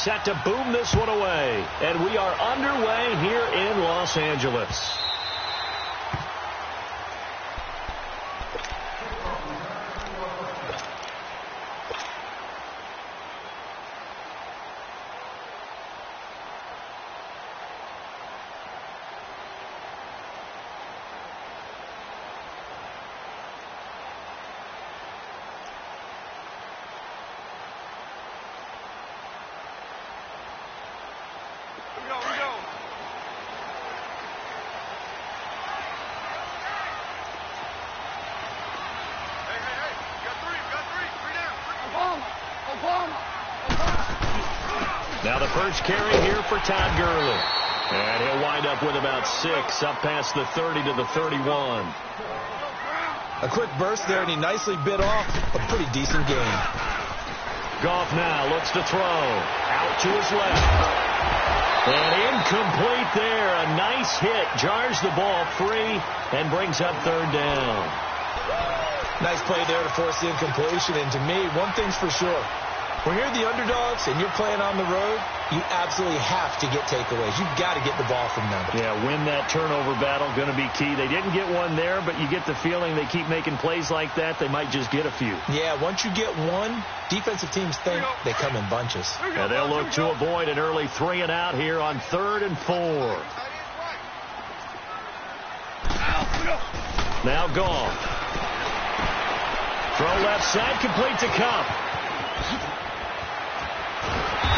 set to boom this one away. And we are underway here in Los Angeles. Now the first carry here for Todd Gurley. And he'll wind up with about 6, up past the 30 to the 31. A quick burst there, and he nicely bit off a pretty decent gain. Goff now looks to throw. Out to his left. And incomplete there. A nice hit. Jars the ball free and brings up 3rd down. Nice play there to force the incompletion. And to me, one thing's for sure. When you're the underdogs and you're playing on the road, you absolutely have to get takeaways. You've got to get the ball from them. Yeah, win that turnover battle, going to be key. They didn't get one there, but you get the feeling they keep making plays like that, they might just get a few. Yeah, once you get one, defensive teams think they come in bunches. And they'll look to avoid an early 3 and out here on 3rd and 4. Now Goff. Throw left side, complete to Cup.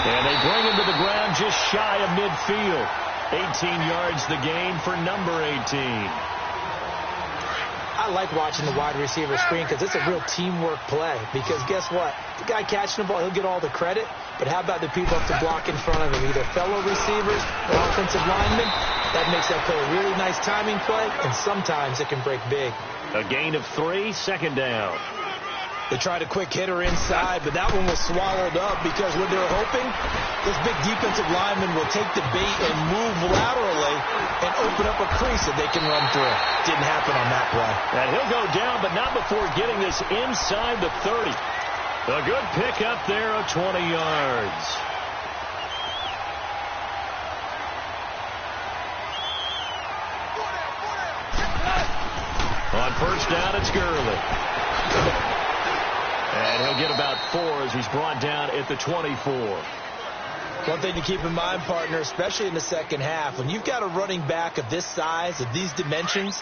And they bring him to the ground just shy of midfield. 18 yards the gain for number 18. I like watching the wide receiver screen because it's a real teamwork play. Because guess what? The guy catching the ball, he'll get all the credit. But how about the people up to block in front of him? Either fellow receivers or offensive linemen. That makes that play a really nice timing play. And sometimes it can break big. A gain of 3, 2nd down. They tried a quick hitter inside, but that one was swallowed up because what they're hoping, this big defensive lineman will take the bait and move laterally and open up a crease that they can run through. Didn't happen on that play. And he'll go down, but not before getting this inside the 30. A good pick up there of 20 yards. On 1st down, it's Gurley. And he'll get about 4 as he's brought down at the 24. One thing to keep in mind, partner, especially in the second half, when you've got a running back of this size, of these dimensions,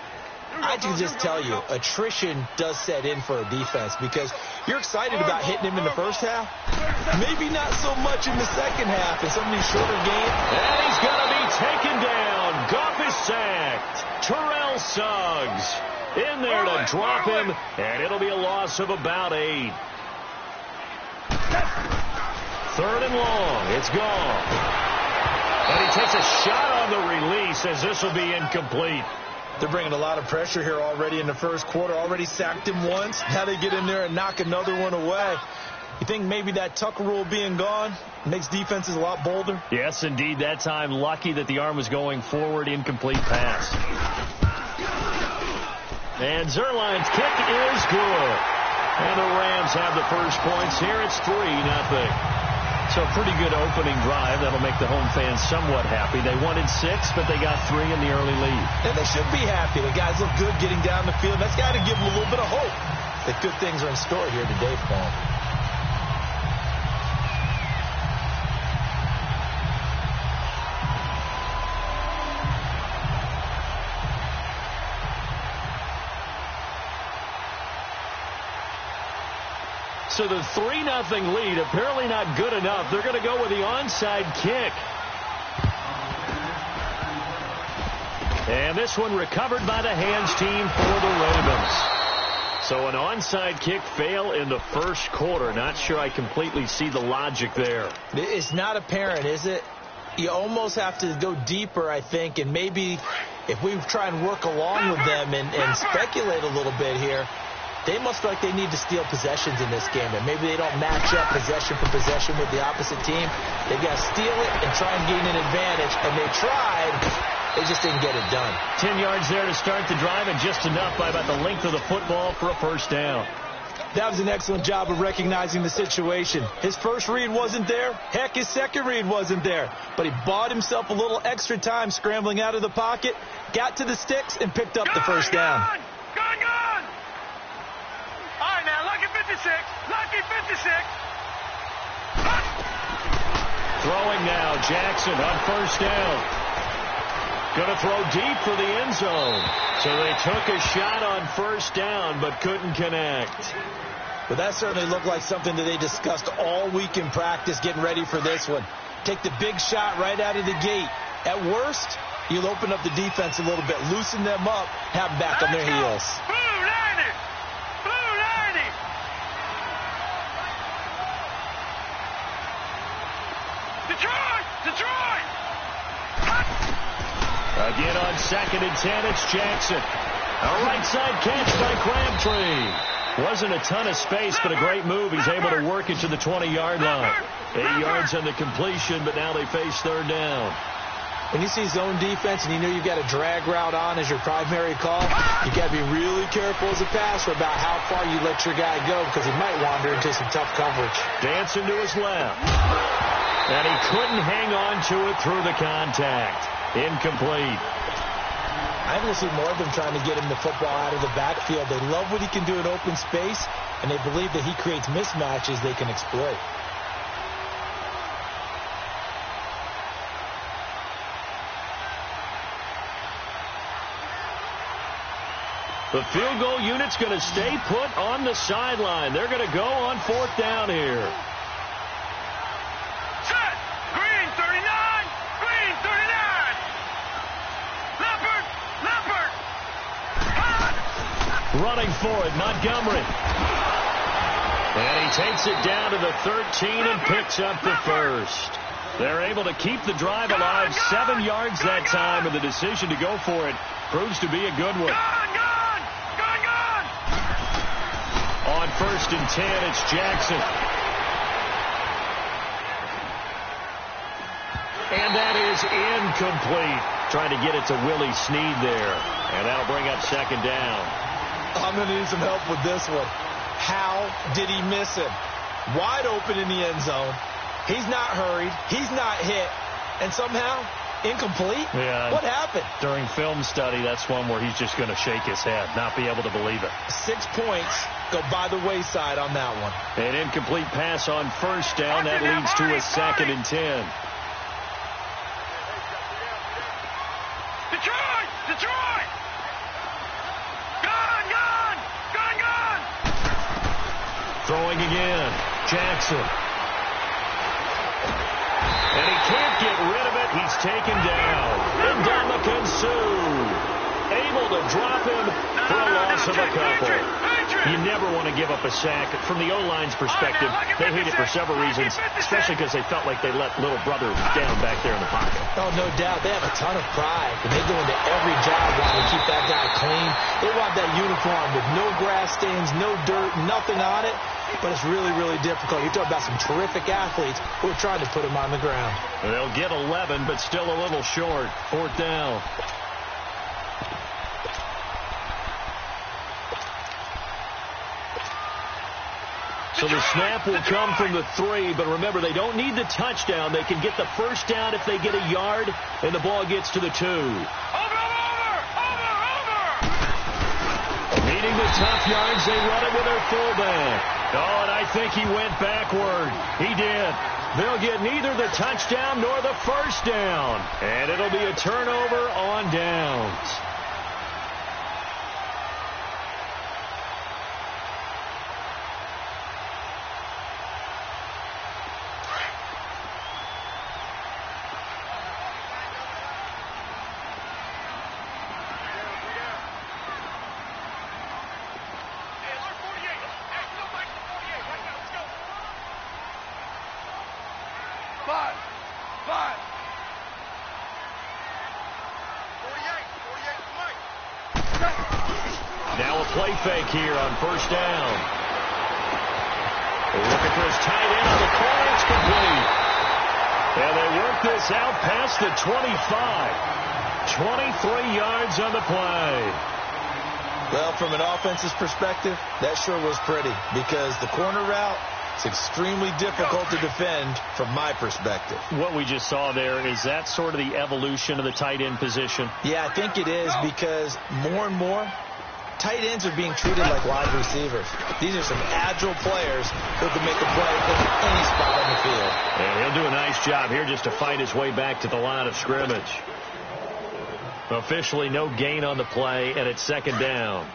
I can just tell you, attrition does set in for a defense because you're excited about hitting him in the first half. Maybe not so much in the second half in some of these shorter games. And he's going to be taken down. Goff is sacked. Terrell Suggs in there to drop him, and it'll be a loss of about 8. 3rd and long. It's Goff. And he takes a shot on the release as this will be incomplete. They're bringing a lot of pressure here already in the first quarter. Already sacked him once. Now they get in there and knock another one away. You think maybe that Tucker rule being gone makes defenses a lot bolder? Yes, indeed. That time lucky that the arm was going forward. Incomplete pass. And Zerline's kick is good. And the Rams have the first points here. It's 3-0. So a pretty good opening drive. That'll make the home fans somewhat happy. They wanted 6, but they got 3 in the early lead. And they should be happy. The guys look good getting down the field. That's got to give them a little bit of hope that good things are in store here today for them. So the 3-0 lead, apparently not good enough. They're going to go with the onside kick. And this one recovered by the hands team for the Ravens. So an onside kick fail in the first quarter. Not sure I completely see the logic there. It's not apparent, is it? You almost have to go deeper, I think, and maybe if we try and work along with them and speculate a little bit here, they must feel like they need to steal possessions in this game, and maybe they don't match up possession for possession with the opposite team. They've got to steal it and try and gain an advantage, and they tried. They just didn't get it done. 10 yards there to start the drive, and just enough by about the length of the football for a first down. That was an excellent job of recognizing the situation. His first read wasn't there. Heck, his second read wasn't there. But he bought himself a little extra time scrambling out of the pocket, got to the sticks, and picked up the first down. Gone! All right, now, lucky 56. Lucky 56. Throwing now, Jackson on first down. Going to throw deep for the end zone. So they took a shot on first down, but couldn't connect. Well, that certainly looked like something that they discussed all week in practice getting ready for this one. Take the big shot right out of the gate. At worst, you'll open up the defense a little bit, loosen them up, have them back on their heels. Blue 90! Blue 90! Detroit! Again on 2nd and 10, it's Jackson. A right side catch by Crabtree. Wasn't a ton of space, but a great move. He's able to work it to the 20-yard line. 8 yards on the completion, but now they face third down. When you see zone defense and you know you've got a drag route on as your primary call, you got to be really careful as a passer about how far you let your guy go because he might wander into some tough coverage. Dancing to his left. And he couldn't hang on to it through the contact. Incomplete. I think we'll see more of them trying to get him the football out of the backfield. They love what he can do in open space, and they believe that he creates mismatches they can exploit. The field goal unit's going to stay put on the sideline. They're going to go on fourth down here. Set! Green 39! Green 39! Leopard! Running for it, Montgomery. And he takes it down to the 13 and picks up the first. They're able to keep the drive alive. 7 yards that time, and the decision to go for it proves to be a good one. Gone! On 1st and 10, it's Jackson. And that is incomplete. Trying to get it to Willie Snead there. And that'll bring up 2nd down. I'm going to need some help with this one. How did he miss him? Wide open in the end zone. He's not hurried. He's not hit. And somehow, incomplete? Yeah. What happened? During film study, that's one where he's just going to shake his head, not be able to believe it. 6 points go by the wayside on that one. An incomplete pass on first down. That leads to a 2nd and 10. Detroit! Gone! Throwing again. Jackson. And he can't get rid of it. He's taken down. And Ndamukong Suh able to drop him for a loss of a couple. You never want to give up a sack. From the O-line's perspective, they hate it for several reasons, especially because they felt like they let little brother down back there in the pocket. Oh, no doubt. They have a ton of pride, and they go into every job wanting to keep that guy clean. They want that uniform with no grass stains, no dirt, nothing on it. But it's really, really difficult. You're talking about some terrific athletes who are trying to put him on the ground. They'll get 11, but still a little short. Fourth down. So the snap will come from the 3, but remember, they don't need the touchdown. They can get the first down if they get a yard, and the ball gets to the 2. Over! Needing the tough yards, they run it with their fullback. Oh, and I think he went backward. He did. They'll get neither the touchdown nor the first down, and it'll be a turnover on downs. Now a play fake here on first down. They're looking for his tight end on the corner. It's complete. And they work this out past the 25. 23 yards on the play. Well, from an offensive perspective, that sure was pretty because the corner route is extremely difficult to defend from my perspective. What we just saw there, is that sort of the evolution of the tight end position? Yeah, I think it is because more and more tight ends are being treated like wide receivers. These are some agile players who can make a play in any spot on the field. And he'll do a nice job here just to fight his way back to the line of scrimmage. Officially no gain on the play, and it's second down.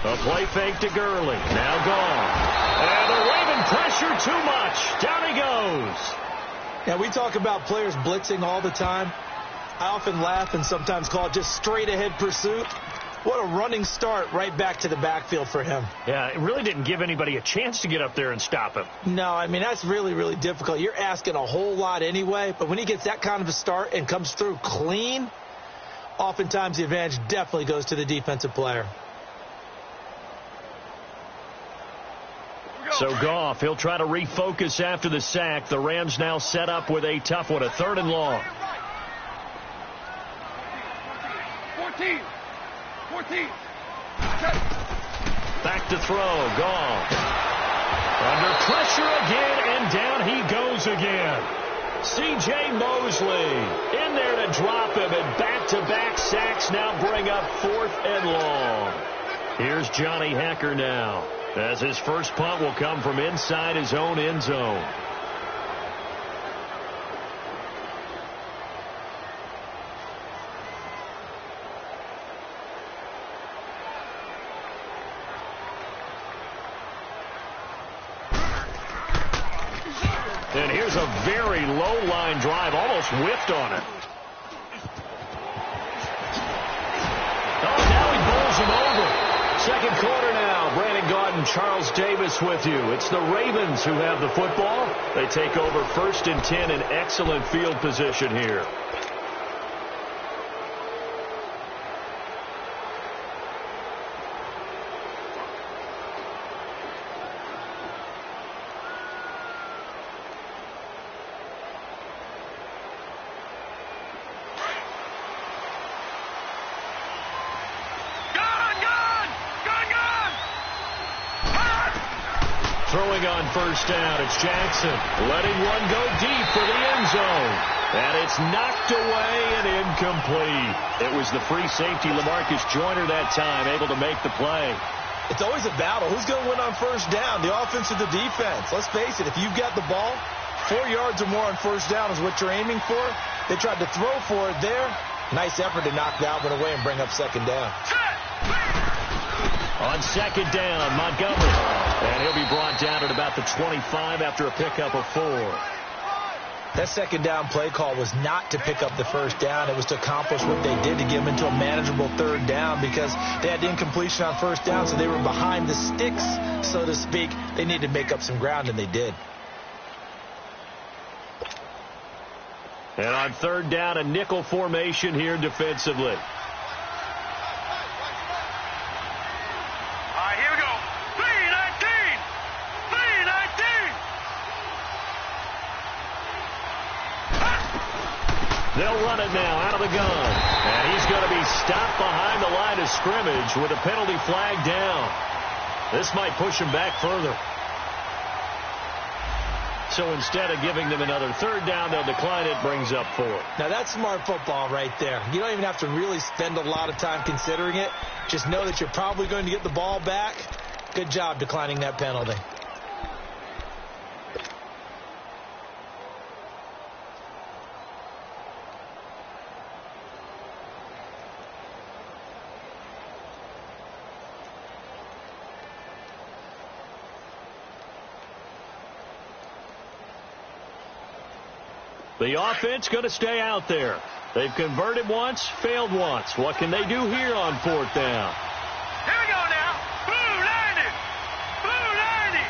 A play fake to Gurley. Now gone. And the Raven pressure too much. Down he goes. Now, we talk about players blitzing all the time. I often laugh and sometimes call it just straight-ahead pursuit. What a running start right back to the backfield for him. Yeah, it really didn't give anybody a chance to get up there and stop him. No, I mean, that's really, really difficult. You're asking a whole lot anyway, but when he gets that kind of a start and comes through clean, oftentimes the advantage definitely goes to the defensive player. So Goff, he'll try to refocus after the sack. The Rams now set up with a tough one, a 3rd and long. 14. Back to throw, Goff. Under pressure again, and down he goes again. C.J. Mosley in there to drop him, and back-to-back sacks now bring up 4th and long. Here's Johnny Hekker now, as his first punt will come from inside his own end zone. And here's a very low-line drive, almost whiffed on it. Oh, now he bowls him over. Second quarter now. Brandon Gaudin, Charles Davis with you. It's the Ravens who have the football. They take over 1st and 10 in excellent field position here. Throwing on 1st down, it's Jackson. Letting one go deep for the end zone. And it's knocked away and incomplete. It was the free safety, LaMarcus Joyner, that time, able to make the play. It's always a battle. Who's going to win on 1st down, the offense or the defense? Let's face it, if you've got the ball, 4 yards or more on 1st down is what you're aiming for. They tried to throw for it there. Nice effort to knock that one away and bring up 2nd down. On 2nd down, Montgomery. And he'll be brought down at about the 25 after a pickup of 4. That 2nd down play call was not to pick up the 1st down. It was to accomplish what they did to get them into a manageable 3rd down because they had incompletion on 1st down, so they were behind the sticks, so to speak. They needed to make up some ground, and they did. And on 3rd down, a nickel formation here defensively. They'll run it now out of the gun. And he's going to be stopped behind the line of scrimmage with a penalty flag down. This might push him back further. So instead of giving them another 3rd down, they'll decline it, brings up 4. Now, that's smart football right there. You don't even have to really spend a lot of time considering it. Just know that you're probably going to get the ball back. Good job declining that penalty. The offense going to stay out there. They've converted once, failed once. What can they do here on 4th down? Here we go now. Blue 90. Blue 90.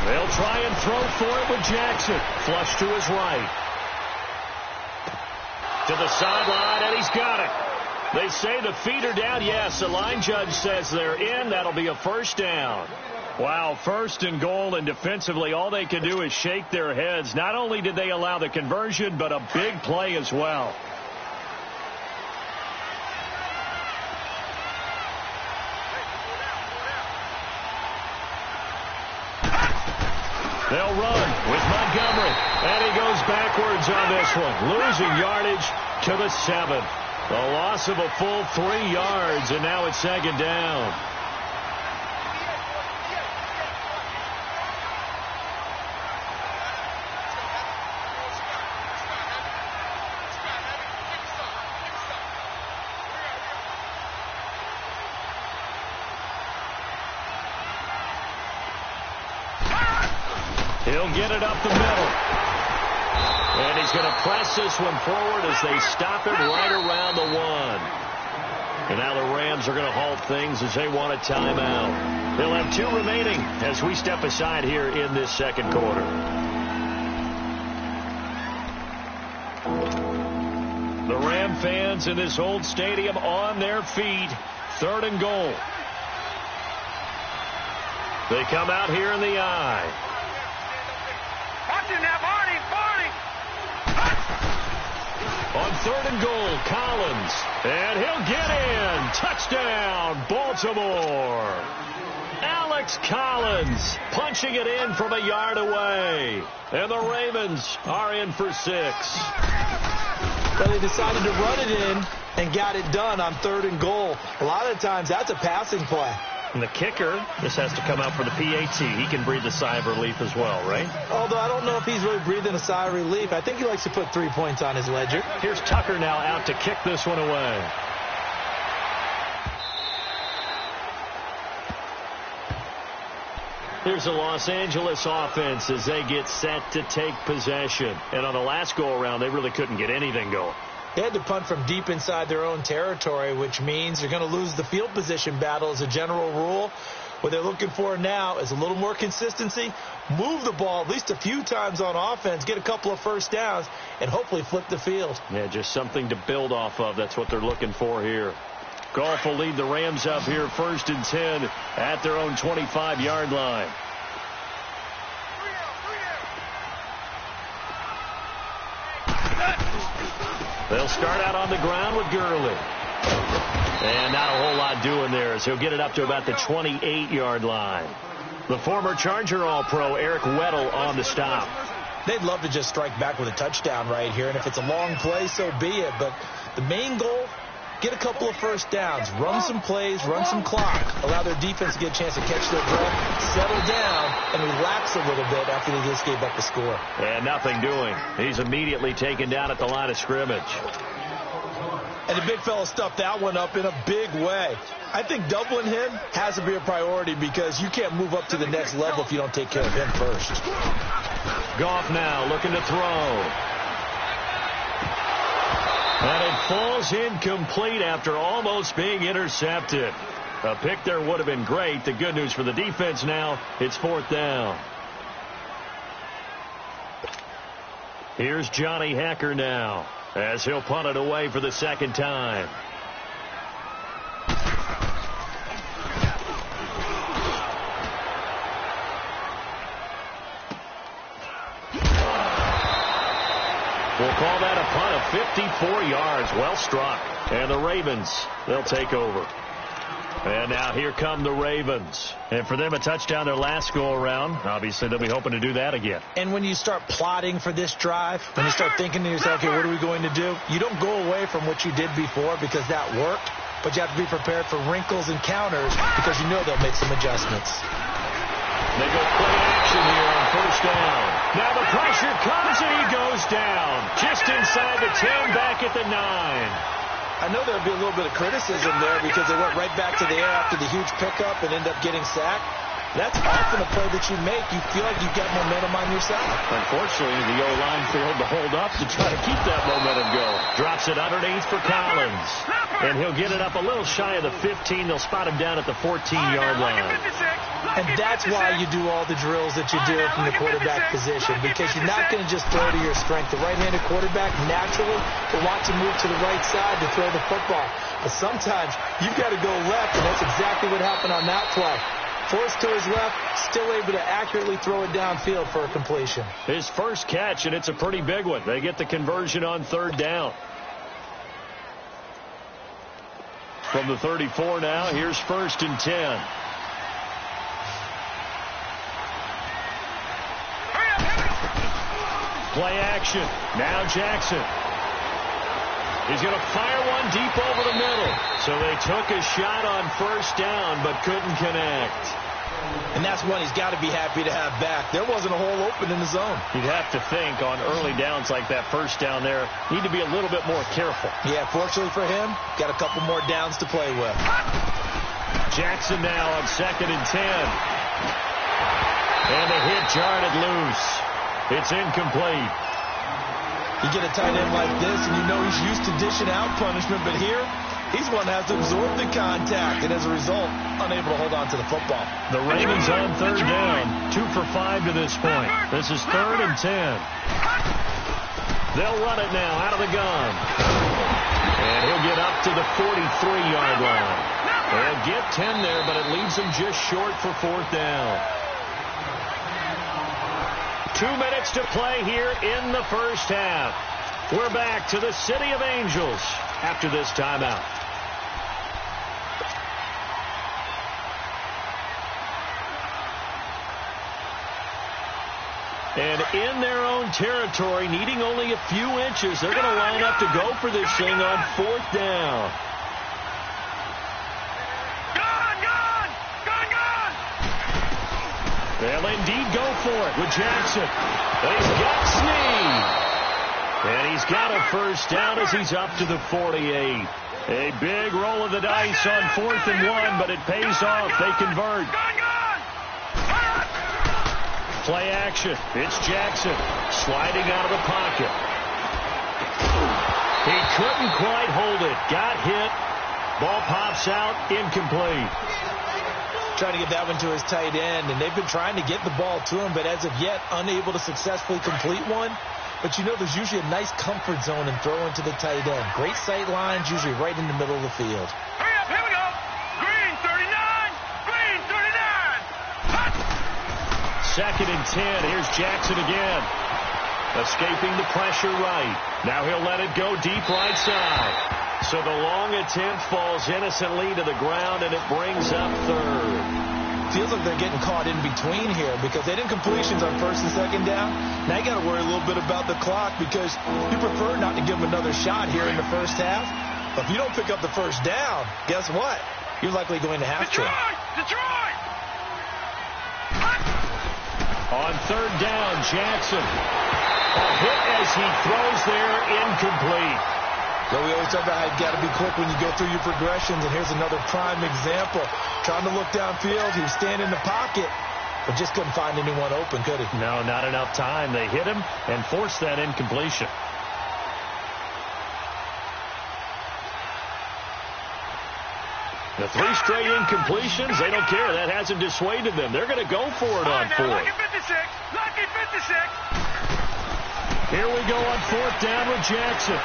They'll try and throw for it with Jackson. Flush to his right. To the sideline, and he's got it. They say the feet are down. Yes, the line judge says they're in. That'll be a first down. Wow, first and goal, and defensively all they can do is shake their heads. Not only did they allow the conversion, but a big play as well. They'll run with Montgomery, and he goes backwards on this one, losing yardage to the 7. A loss of a full 3 yards, and now it's second down. He'll get it up the middle. And he's going to press this one forward as they stop it right around the 1. And now the Rams are going to halt things as they want a timeout. They'll have 2 remaining as we step aside here in this second quarter. The Ram fans in this old stadium on their feet. 3rd and goal. They come out here in the eye. On 3rd and goal, Collins. And he'll get in. Touchdown, Baltimore. Alex Collins punching it in from a yard away. And the Ravens are in for 6. Well, they decided to run it in and got it done on 3rd and goal. A lot of times that's a passing play. And the kicker, this has to come out for the PAT. He can breathe a sigh of relief as well, right? Although I don't know if he's really breathing a sigh of relief. I think he likes to put 3 points on his ledger. Here's Tucker now out to kick this one away. Here's the Los Angeles offense as they get set to take possession. And on the last go-around, they really couldn't get anything going. They had to punt from deep inside their own territory, which means they're going to lose the field position battle as a general rule. What they're looking for now is a little more consistency, move the ball at least a few times on offense, get a couple of first downs, and hopefully flip the field. Yeah, just something to build off of. That's what they're looking for here. Goff will lead the Rams up here 1st and 10 at their own 25-yard line. They'll start out on the ground with Gurley. And not a whole lot doing there as he'll get it up to about the 28-yard line. The former Charger All-Pro Eric Weddle on the stop. They'd love to just strike back with a touchdown right here, and if it's a long play, so be it. But the main goal, get a couple of first downs, run some plays, run some clock, allow their defense to get a chance to catch their breath, settle down, and relax a little bit after they just gave up the score. And nothing doing. He's immediately taken down at the line of scrimmage. And the big fella stuffed that one up in a big way. I think doubling him has to be a priority because you can't move up to the next level if you don't take care of him first. Goff now looking to throw. And it falls incomplete after almost being intercepted. A pick there would have been great. The good news for the defense now, it's 4th down. Here's Johnny Hecker now as he'll punt it away for the 2nd time. We'll call that a punt of 54 yards. Well struck. And the Ravens, they'll take over. And now here come the Ravens. And for them, a touchdown their last go-around. Obviously, they'll be hoping to do that again. And when you start plotting for this drive, when you start thinking to yourself, okay, what are we going to do? You don't go away from what you did before because that worked. But you have to be prepared for wrinkles and counters because you know they'll make some adjustments. They go play action here on 1st down. Now the pressure comes and he goes down. Just inside the 10, back at the 9. I know there'll be a little bit of criticism there because they went right back to the air after the huge pickup and ended up getting sacked. That's often a play that you make. You feel like you've got momentum on your side. Unfortunately, the O-line failed to hold up to try to keep that momentum going. Drops it underneath for Collins. And he'll get it up a little shy of the 15. They'll spot him down at the 14-yard line. And that's why you do all the drills that you do from the quarterback position, because you're not going to just throw to your strength. The right-handed quarterback naturally will want to move to the right side to throw the football. But sometimes you've got to go left, and that's exactly what happened on that play. Forced to his left, still able to accurately throw it downfield for a completion. His first catch, and it's a pretty big one. They get the conversion on third down. From the 34 now, here's 1st and 10. Play action. Now Jackson. He's going to fire one deep over the middle. So they took a shot on 1st down, but couldn't connect. And that's one he's got to be happy to have back. There wasn't a hole open in the zone. You'd have to think on early downs like that 1st down there, need to be a little bit more careful. Yeah, fortunately for him, got a couple more downs to play with. Jackson now on 2nd and 10. And the hit jarred it loose. It's incomplete. You get a tight end like this, and you know he's used to dishing out punishment, but here, he's one that has to absorb the contact, and as a result, unable to hold on to the football. The Ravens on 3rd down, 2 for 5 to this point. This is 3rd and 10. They'll run it now out of the gun. And he'll get up to the 43-yard line. They'll get 10 there, but it leaves him just short for 4th down. 2 minutes to play here in the first half. We're back to the City of Angels after this timeout. And in their own territory, needing only a few inches, they're going to line up to go for this thing on 4th down. They'll indeed go for it with Jackson. And he's got Snead. And he's got a 1st down as he's up to the 48. A big roll of the dice on 4th and 1, but it pays off. They convert. Play action. It's Jackson sliding out of the pocket. He couldn't quite hold it. Got hit. Ball pops out. Incomplete. Trying to get that one to his tight end, and they've been trying to get the ball to him, but as of yet, unable to successfully complete one. But you know there's usually a nice comfort zone in throwing to the tight end. Great sight lines, usually right in the middle of the field. Hurry up, here we go. Green 39, green 39. 2nd and 10. Here's Jackson again. Escaping the pressure right. Now he'll let it go deep right side. So the long attempt falls innocently to the ground, and it brings up 3rd. Feels like they're getting caught in between here because they didn't completions on 1st and 2nd down. Now you got to worry a little bit about the clock because you prefer not to give them another shot here in the first half. But if you don't pick up the 1st down, guess what? You're likely going to have to. Detroit! On 3rd down, Jackson. A hit as he throws there, incomplete. So we always talk about how you've got to be quick when you go through your progressions, and here's another prime example. Trying to look downfield, he was standing in the pocket, but just couldn't find anyone open, could he? No, not enough time. They hit him and forced that incompletion. The 3 straight incompletions, they don't care. That hasn't dissuaded them. They're going to go for it on 4th. Lucky 56, lucky 56. Here we go on 4th down with Jackson.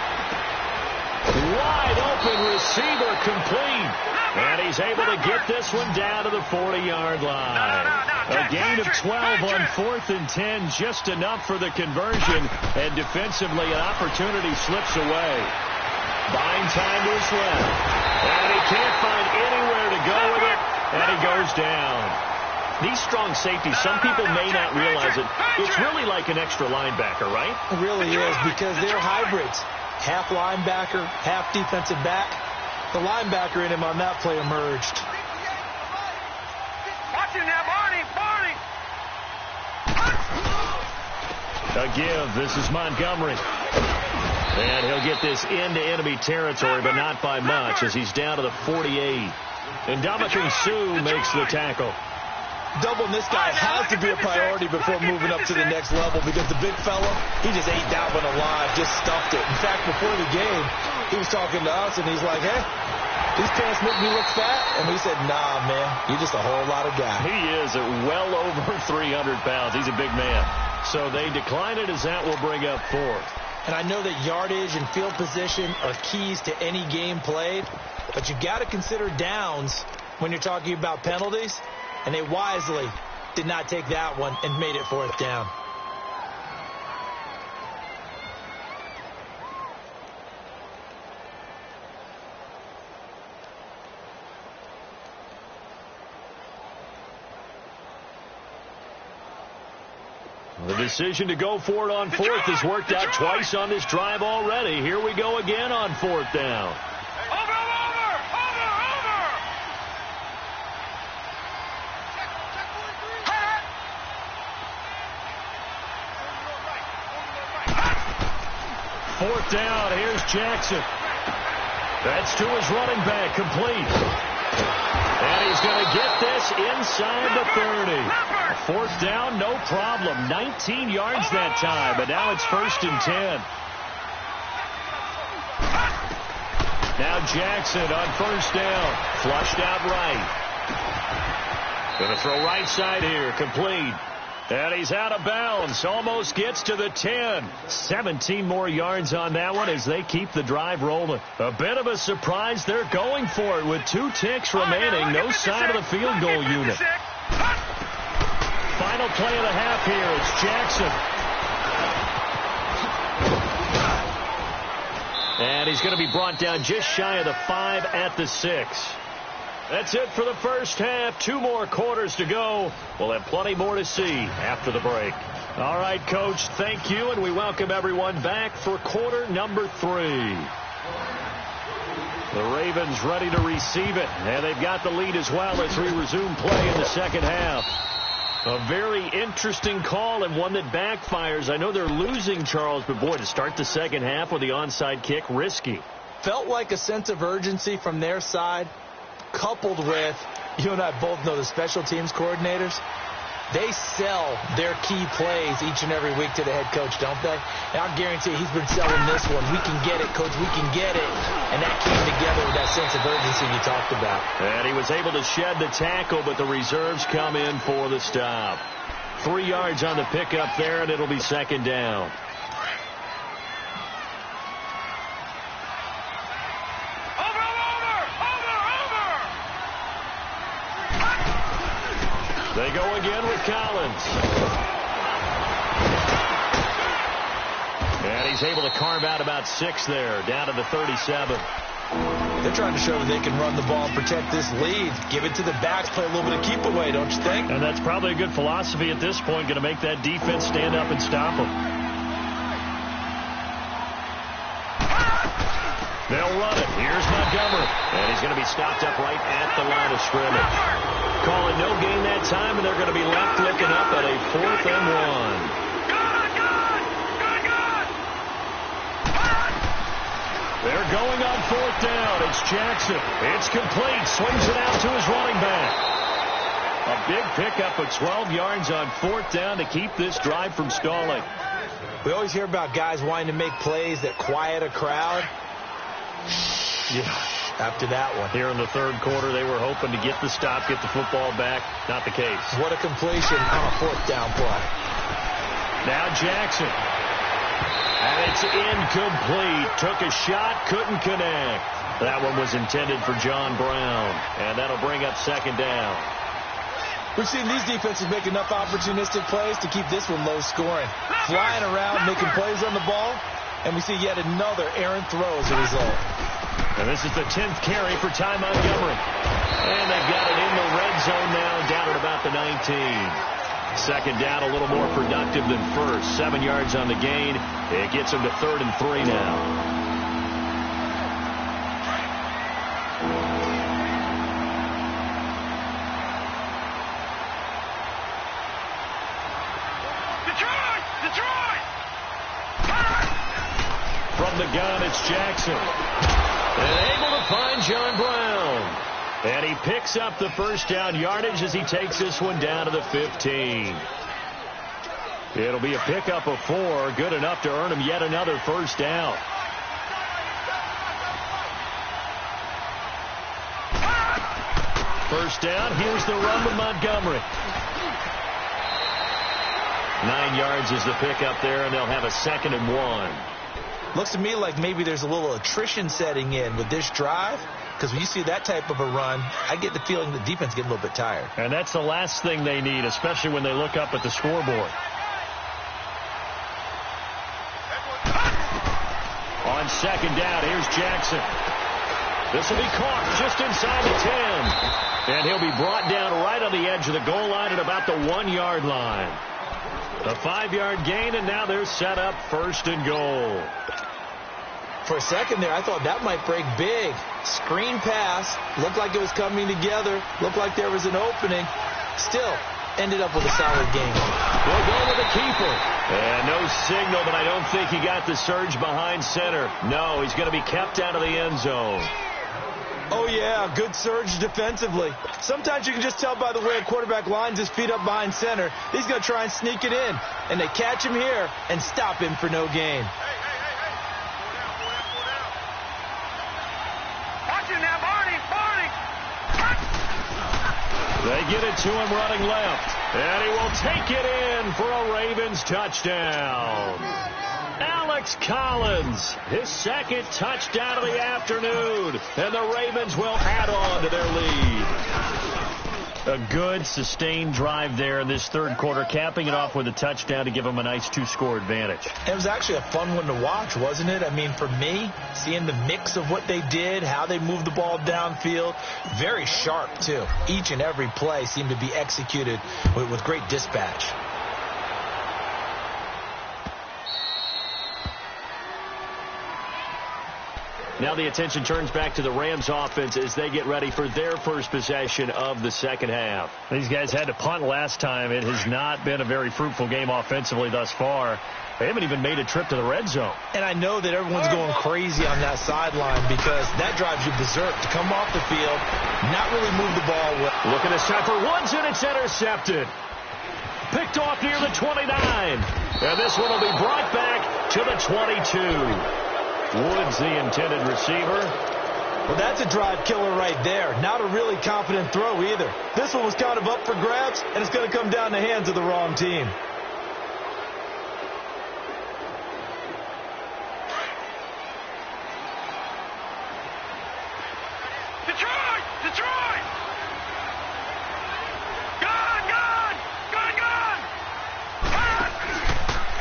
Wide open receiver complete. And he's able to get this one down to the 40-yard line. A gain of 12 on 4th and 10, just enough for the conversion. And defensively, an opportunity slips away. Buying time to his left. And he can't find anywhere to go with it. And he goes down. These strong safeties, some people may not realize it. It's really like an extra linebacker, right? It really is, because they're hybrids. Half linebacker, half defensive back. The linebacker in him on that play emerged. Watch him now, Barney. A give. This is Montgomery. And he'll get this into enemy territory, but not by much, as he's down to the 48. And Ndamukong Suh makes the tackle. Doubling this guy has to be a priority before moving up to the next level because the big fella, he just ate that one alive, just stuffed it. In fact, before the game, he was talking to us, and he's like, hey, these pants make me look fat. And we said, nah, man, you're just a whole lot of guy. He is at well over 300 pounds. He's a big man. So they decline it as that will bring up fourth. And I know that yardage and field position are keys to any game played, but you got to consider downs when you're talking about penalties. And they wisely did not take that one and made it fourth down. The decision to go for it on fourth has worked out twice on this drive already. Here we go again on fourth down. Fourth down, here's Jackson. That's to his running back, complete. And he's going to get this inside the 30. Fourth down, no problem. 19 yards that time, but now it's 1st and 10. Now Jackson on 1st down. Flushed out right. Going to throw right side here, complete. And he's out of bounds. Almost gets to the 10. 17 more yards on that one as they keep the drive rolling. A bit of a surprise. They're going for it with 2 ticks remaining. No sign of the field goal unit. Final play of the half here. It's Jackson. And he's going to be brought down just shy of the 5 at the 6. That's it for the first half. 2 more quarters to go. We'll have plenty more to see after the break. All right, Coach, thank you, and we welcome everyone back for quarter number 3. The Ravens ready to receive it, and they've got the lead as well as we resume play in the second half. A very interesting call and one that backfires. I know they're losing, Charles, but boy, to start the second half with the onside kick, risky. Felt like a sense of urgency from their side, coupled with, you and I both know the special teams coordinators, they sell their key plays each and every week to the head coach, don't they? And I guarantee he's been selling this one. We can get it, Coach, we can get it. And that came together with that sense of urgency you talked about. And he was able to shed the tackle, but the reserves come in for the stop. 3 yards on the pickup there, and it'll be second down. They go again with Collins. And he's able to carve out about 6 there, down to the 37. They're trying to show that they can run the ball and protect this lead. Give it to the backs, play a little bit of keep away, don't you think? And that's probably a good philosophy at this point, going to make that defense stand up and stop them. They'll run it. Here's Montgomery. And he's going to be stopped up right at the line of scrimmage. Calling no gain that time, and they're going to be left looking up at a 4th and 1. They're going on 4th down. It's Jackson. It's complete. Swings it out to his running back. A big pickup of 12 yards on 4th down to keep this drive from stalling. We always hear about guys wanting to make plays that quiet a crowd. Yeah, after that one. Here in the third quarter, they were hoping to get the stop, get the football back. Not the case. What a completion on a 4th down play. Now Jackson. And it's incomplete. Took a shot, couldn't connect. That one was intended for John Brown. And that'll bring up second down. We've seen these defenses make enough opportunistic plays to keep this one low scoring. Flying around, making plays on the ball. And we see yet another errant throw as a result. And this is the 10th carry for Ty Montgomery. And they've got it in the red zone now, down at about the 19. Second down, a little more productive than first. 7 yards on the gain. It gets them to 3rd and 3 now. From the gun, it's Jackson. And able to find John Brown. And he picks up the first down yardage as he takes this one down to the 15. It'll be a pickup of 4, good enough to earn him yet another first down. First down, here's the run with Montgomery. 9 yards is the pickup there, and they'll have a 2nd and 1. Looks to me like maybe there's a little attrition setting in with this drive, because when you see that type of a run, I get the feeling the defense getting a little bit tired. And that's the last thing they need, especially when they look up at the scoreboard. On 2nd down, here's Jackson. This will be caught just inside the 10. And he'll be brought down right on the edge of the goal line at about the 1-yard line. A 5-yard gain, and now they're set up 1st and goal. For a second there, I thought that might break big. Screen pass. Looked like it was coming together. Looked like there was an opening. Still ended up with a solid game. We'll go with the keeper. And no signal, but I don't think he got the surge behind center. No, he's going to be kept out of the end zone. Oh, yeah, good surge defensively. Sometimes you can just tell by the way a quarterback lines his feet up behind center. He's going to try and sneak it in. And they catch him here and stop him for no gain. Watch it now, Barney. They get it to him running left. And he will take it in for a Ravens touchdown. Alex Collins, his 2nd touchdown of the afternoon. And the Ravens will add on to their lead. A good, sustained drive there in this 3rd quarter, capping it off with a touchdown to give them a nice 2-score advantage. It was actually a fun one to watch, wasn't it? I mean, for me, seeing the mix of what they did, how they moved the ball downfield, very sharp, too. Each and every play seemed to be executed with great dispatch. Now the attention turns back to the Rams offense as they get ready for their first possession of the 2nd half. These guys had to punt last time. It has not been a very fruitful game offensively thus far. They haven't even made a trip to the red zone. And I know that everyone's going crazy on that sideline because that drives you berserk to come off the field, not really move the ball well. Look at this time for Woods, and it's intercepted. Picked off near the 29. And this one will be brought back to the 22. Woods, the intended receiver. Well, that's a drive killer right there. Not a really confident throw either. This one was kind of up for grabs, and it's going to come down the hands of the wrong team. Detroit! Gone!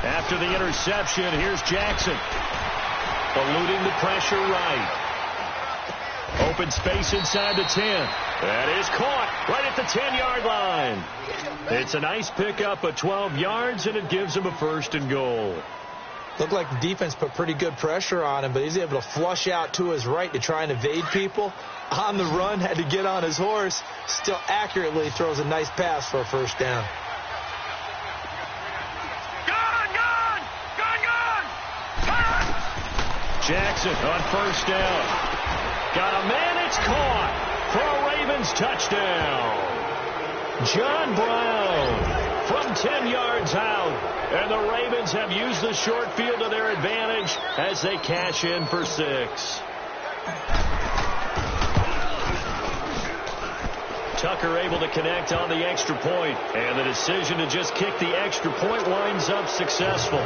After the interception, here's Jackson. Eluding the pressure right. Open space inside the 10. That is caught right at the 10-yard line. It's a nice pickup of 12 yards, and it gives him a 1st and goal. Looked like the defense put pretty good pressure on him, but he's able to flush out to his right to try and evade people. On the run, had to get on his horse. Still accurately throws a nice pass for a 1st down. Jackson on 1st down. Got a man, it's caught for a Ravens touchdown. John Brown from 10 yards out. And the Ravens have used the short field to their advantage as they cash in for 6. Tucker able to connect on the extra point. And the decision to just kick the extra point winds up successful.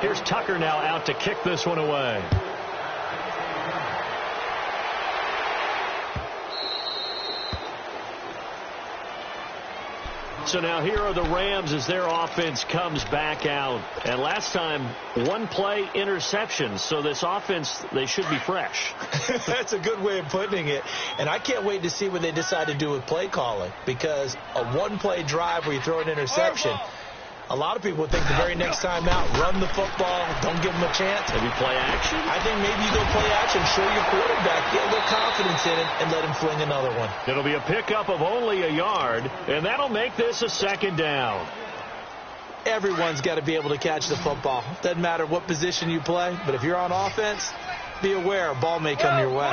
Here's Tucker now out to kick this one away. So now here are the Rams as their offense comes back out. And last time, 1-play interception. So this offense, they should be fresh. That's a good way of putting it. And I can't wait to see what they decide to do with play calling. Because a 1-play drive where you throw an interception, a lot of people would think the very next time out, run the football, don't give them a chance. Maybe play action? I think maybe you go play action, show your quarterback, get a little confidence in it, and let him fling another one. It'll be a pickup of only a yard, and that'll make this a 2nd down. Everyone's got to be able to catch the football. Doesn't matter what position you play, but if you're on offense, be aware, a ball may come your way.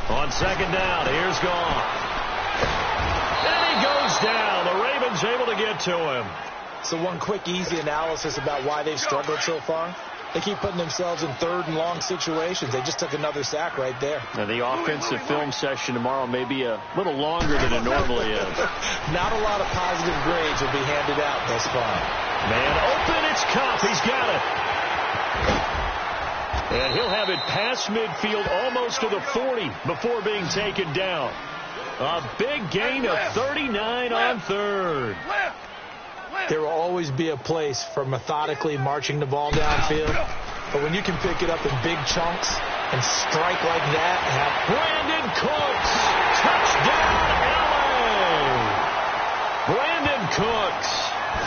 On second down, here's gone. And he goes down. The Ravens able to get to him. So one quick, easy analysis about why they've struggled so far. They keep putting themselves in third and long situations. They just took another sack right there. Now, the offensive film session tomorrow may be a little longer than it normally is. Not a lot of positive grades will be handed out thus far. Man open, it's Cup. He's got it. And he'll have it past midfield almost to the 40 before being taken down. A big gain of 39 on third. There will always be a place for methodically marching the ball downfield. But when you can pick it up in big chunks and strike like that. Brandon Cooks. Touchdown, LA. Brandon Cooks.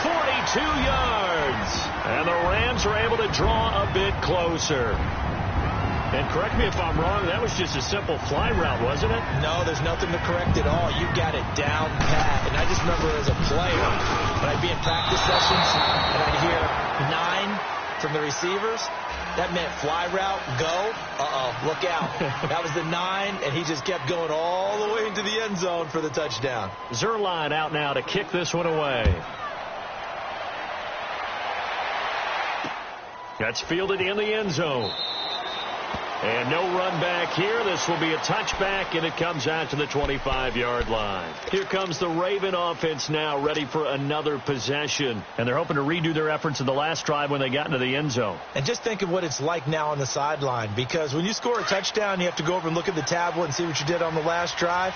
42 yards. And the Rams are able to draw a bit closer. And correct me if I'm wrong, that was just a simple fly route, wasn't it? No, there's nothing to correct at all. You got it down pat. And I just remember as a player, when I'd be in practice sessions and I'd hear 9 from the receivers, that meant fly route, go. Look out. That was the 9, and he just kept going all the way into the end zone for the touchdown. Zerline out now to kick this one away. That's fielded in the end zone. And no run back here. This will be a touchback, and it comes out to the 25-yard line. Here comes the Raven offense now, ready for another possession. And they're hoping to redo their efforts in the last drive when they got into the end zone. And just think of what it's like now on the sideline, because when you score a touchdown, you have to go over and look at the tablet and see what you did on the last drive.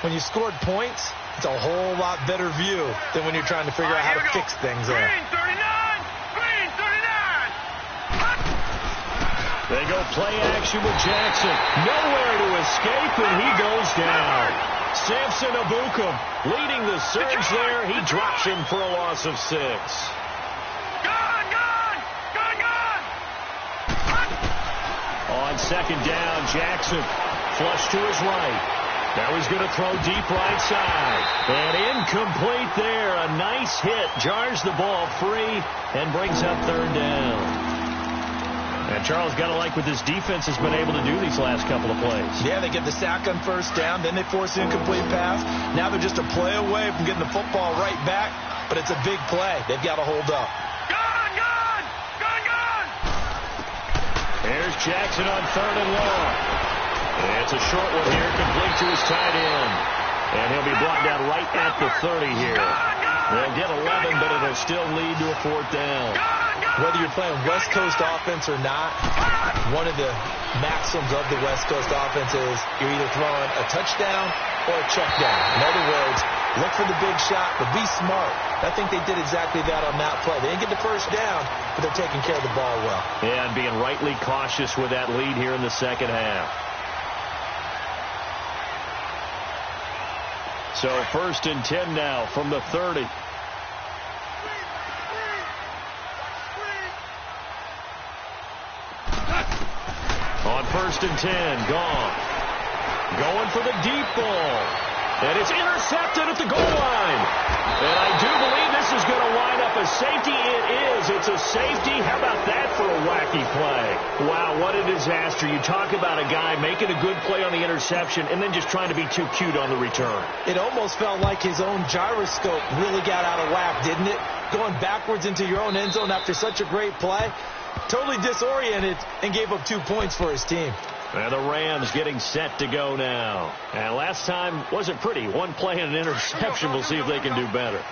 When you scored points, it's a whole lot better view than when you're trying to figure out how to fix things there. They go play action with Jackson. Nowhere to escape, and he goes down. Samson Abukum leading the surge there. He drops him for a loss of 6. Gone! On second down, Jackson flush to his right. Now he's going to throw deep right side. And incomplete there. A nice hit. Jars the ball free and brings up third down. And Charles, got to like what this defense has been able to do these last couple of plays. Yeah, they get the sack on first down, then they force the incomplete pass. Now they're just a play away from getting the football right back, but it's a big play. They've got to hold up. Gone! Here's Jackson on third and long. And it's a short one here, complete to his tight end. And he'll be brought down right at the 30 here. They'll get 11, but it'll still lead to a fourth down. Whether you're playing West Coast offense or not, one of the maxims of the West Coast offense is you're either throwing a touchdown or a check down. In other words, look for the big shot, but be smart. I think they did exactly that on that play. They didn't get the first down, but they're taking care of the ball well. Yeah, and being rightly cautious with that lead here in the second half. So 1st and 10 now from the 30. On 1st and 10, gone. Going for the deep ball. And it's intercepted at the goal line. And I do believe this is going to wind up a safety. It is. It's a safety. How about that for a wacky play? Wow, what a disaster. You talk about a guy making a good play on the interception and then just trying to be too cute on the return. It almost felt like his own gyroscope really got out of whack, didn't it? Going backwards into your own end zone after such a great play. Totally disoriented and gave up 2 points for his team. And the Rams getting set to go now. And last time wasn't pretty. One play and an interception. We'll see if they can do better.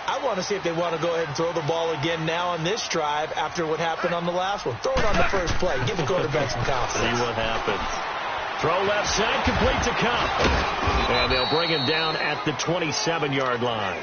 I want to see if they want to go ahead and throw the ball again now on this drive after what happened on the last one. Throw it on the first play. Give the quarterback some confidence. See what happens. Throw left side, complete to Cup. And they'll bring him down at the 27-yard line.